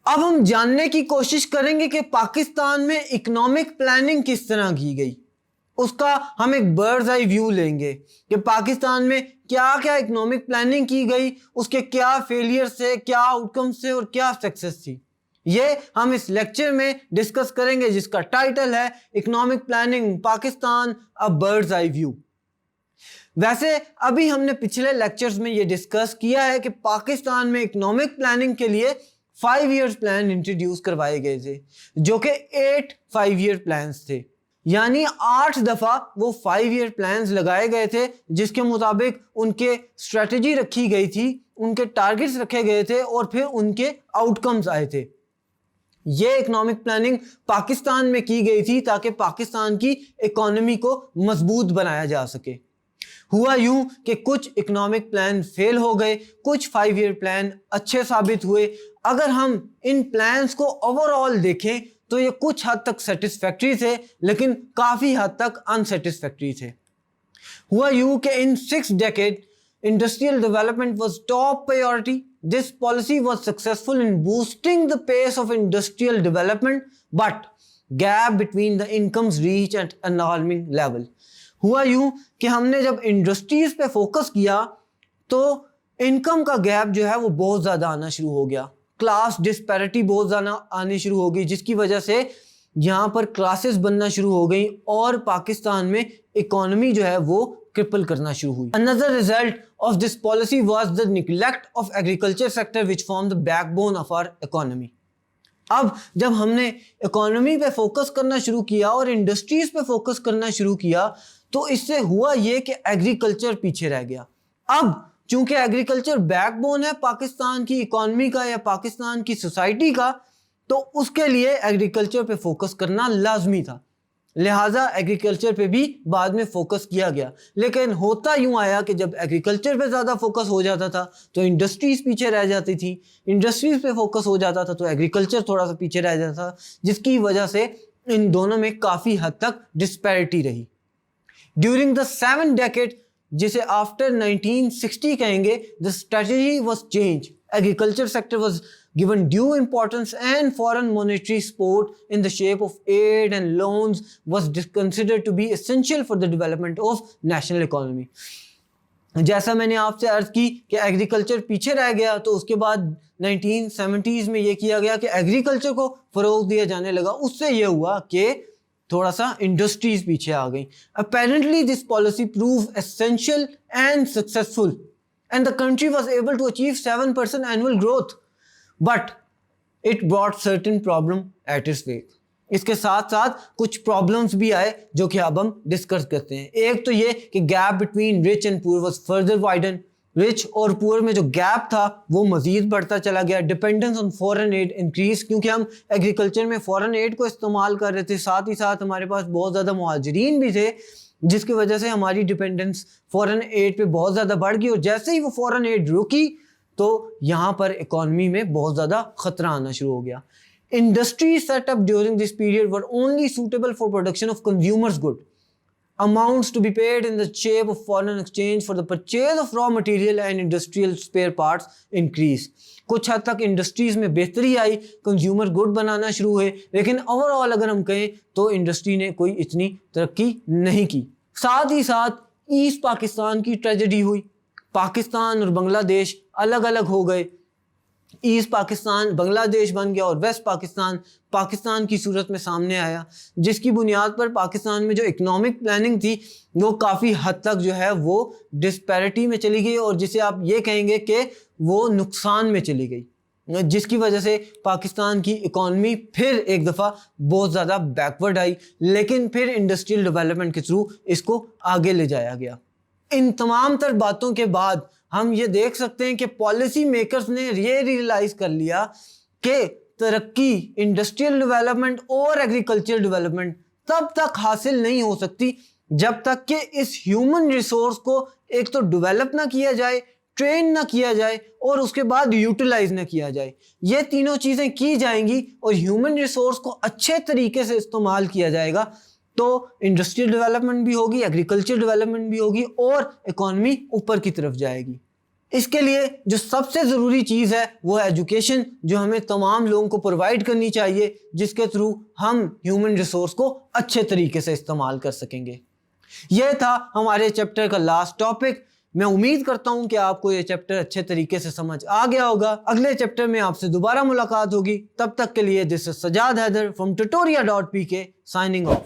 اب ہم جاننے کی کوشش کریں گے کہ پاکستان میں اکنامک پلاننگ کس طرح کی گئی. اس کا ہم ایک برڈز آئی ویو لیں گے کہ پاکستان میں کیا کیا اکنامک پلاننگ کی گئی, اس کے کیا فیلئر سے, کیا آؤٹ کم سے اور کیا سکسیس تھی. یہ ہم اس لیکچر میں ڈسکس کریں گے جس کا ٹائٹل ہے economic planning Pakistan a bird's eye view. ویسے ابھی ہم نے پچھلے لیکچرز میں یہ ڈسکس کیا ہے کہ پاکستان میں اکنامک پلاننگ کے لیے 5 ایئرز پلان انٹروڈیوس کروائے گئے تھے جو کہ 8 5 ایئر پلانز تھے, یعنی 8 دفعہ وہ 5 ایئر پلانز لگائے گئے تھے جس کے مطابق ان کے اسٹریٹجی رکھی گئی تھی, ان کے ٹارگٹس رکھے گئے تھے اور پھر ان کے آؤٹ کمز آئے تھے. یہ اکنامک پلاننگ پاکستان میں کی گئی تھی تاکہ پاکستان کی اکانومی کو مضبوط بنایا جا سکے. ہوا یوں کہ کچھ اکنامک پلان فیل ہو گئے, کچھ 5 ایئر پلان اچھے ثابت ہوئے. اگر ہم ان پلانز کو اوور آل دیکھیں تو یہ کچھ حد تک سیٹسفیکٹری تھے لیکن کافی حد تک انسیٹسفیکٹری تھے. ہوا یوں کہ ان 6 decades industrial development was top priority. This policy was successful in boosting the pace of industrial development, but gap between the incomes reached at an alarming level. ہوا یوں کہ ہم نے جب انڈسٹریز پہ فوکس کیا تو انکم کا گیپ جو ہے وہ بہت زیادہ آنا شروع ہو گیا, کلاس ڈسپیرٹی بہت زیادہ آنی شروع ہو گئی جس کی وجہ سے یہاں پر کلاسز بننا شروع ہو گئی اور پاکستان میں اکانومی جو ہے وہ کرپل کرنا شروع ہوئی. Another result of this policy was the neglect of agriculture sector which formed the backbone of our economy. اب جب ہم نے اکانومی پہ فوکس کرنا شروع کیا اور انڈسٹریز پہ فوکس کرنا شروع کیا تو اس سے ہوا یہ کہ ایگریکلچر پیچھے رہ گیا. اب چونکہ ایگریکلچر بیک بون ہے پاکستان کی اکانومی کا یا پاکستان کی سوسائٹی کا, تو اس کے لیے ایگریکلچر پہ فوکس کرنا لازمی تھا, لہٰذا ایگریکلچر پہ بھی بعد میں فوکس کیا گیا. لیکن ہوتا یوں آیا کہ جب ایگریکلچر پہ زیادہ فوکس ہو جاتا تھا تو انڈسٹریز پیچھے رہ جاتی تھی, انڈسٹریز پہ فوکس ہو جاتا تھا تو ایگریکلچر تھوڑا سا پیچھے رہ جاتا تھا, جس کی وجہ سے ان دونوں میں کافی حد تک ڈسپیرٹی رہی. ڈیورنگ دا 7 decades جسے آفٹر 1960 کہیں گے, the strategy was changed. Agriculture sector was given due importance and foreign monetary support in the shape of aid and loans was considered to be essential for the development of national economy. جیسا میں نے آپ سے عرض کی کہ agriculture پیچھے رہ گیا تو اس کے بعد 1970s میں یہ کیا گیا کہ ایگریکلچر کو فروغ دیا جانے لگا. اس سے یہ ہوا کہ تھوڑا سا انڈسٹریز پیچھے آ گئیں. Apparently this policy proved essential and successful and the country was able to achieve 7% annual growth, but it brought certain problem at its way. اس کے ساتھ ساتھ کچھ پرابلمس بھی آئے جو کہ اب ہم ڈسکس کرتے ہیں. ایک تو یہ کہ گیپ بٹوین رچ اینڈ پور واز فردر وائڈن. رچ اور پور میں جو گیپ تھا وہ مزید بڑھتا چلا گیا. Dependence on foreign aid increase, کیونکہ ہم ایگریکلچر میں فورن ایڈ کو استعمال کر رہے تھے, ساتھ ہی ساتھ ہمارے پاس بہت زیادہ مہاجرین بھی تھے جس کی وجہ سے ہماری ڈپینڈنس فورن ایڈ پہ بہت زیادہ بڑھ گئی. اور جیسے ہی وہ فورن ایڈ رکی تو یہاں پر اکانومی میں بہت زیادہ خطرہ آنا شروع ہو گیا. Industries set up during this period were only suitable for production of consumers goods. Amounts to be paid in the shape of foreign exchange for the purchase of raw material and industrial spare parts increased. کچھ حد تک industries میں بہتری آئی, consumer good بنانا شروع ہوئے, لیکن over all اگر ہم کہیں تو انڈسٹری نے کوئی اتنی ترقی نہیں کی. ساتھ ہی ساتھ ایسٹ پاکستان کی ٹریجڈی ہوئی. پاکستان اور بنگلہ دیش الگ الگ ہو گئے. ایسٹ پاکستان بنگلہ دیش بن گیا اور ویسٹ پاکستان پاکستان کی صورت میں سامنے آیا, جس کی بنیاد پر پاکستان میں جو اکنامک پلاننگ تھی وہ کافی حد تک جو ہے وہ ڈسپیرٹی میں چلی گئی, اور جسے آپ یہ کہیں گے کہ وہ نقصان میں چلی گئی, جس کی وجہ سے پاکستان کی اکانومی پھر ایک دفعہ بہت زیادہ بیکورڈ آئی. لیکن پھر انڈسٹریل ڈیولپمنٹ کے تھرو اس کو آگے لے جایا گیا. ان تمام تر باتوں کے بعد ہم یہ دیکھ سکتے ہیں کہ پالیسی میکرز نے یہ ریئلائز کر لیا کہ ترقی, انڈسٹریل ڈیولپمنٹ اور ایگریکلچر ڈیولپمنٹ تب تک حاصل نہیں ہو سکتی جب تک کہ اس ہیومن ریسورس کو ایک تو ڈیولپ نہ کیا جائے, ٹرین نہ کیا جائے اور اس کے بعد یوٹیلائز نہ کیا جائے. یہ تینوں چیزیں کی جائیں گی اور ہیومن ریسورس کو اچھے طریقے سے استعمال کیا جائے گا تو انڈسٹریل ڈیولپمنٹ بھی ہوگی, ایگریکلچر ڈیولپمنٹ بھی ہوگی اور اکانومی اوپر کی طرف جائے گی. اس کے لیے جو سب سے ضروری چیز ہے وہ ہے ایجوکیشن، جو ہمیں تمام لوگوں کو پرووائڈ کرنی چاہیے، جس کے تھرو ہم ہیومن ریسورس کو اچھے طریقے سے استعمال کر سکیں گے۔ یہ تھا ہمارے چیپٹر کا لاسٹ ٹاپک۔ میں امید کرتا ہوں کہ آپ کو یہ چیپٹر اچھے طریقے سے سمجھ آ گیا ہوگا۔ اگلے چیپٹر میں آپ سے دوبارہ ملاقات ہوگی۔ تب تک کے لیے this is Sajjad Haider from tutoria.pk signing of.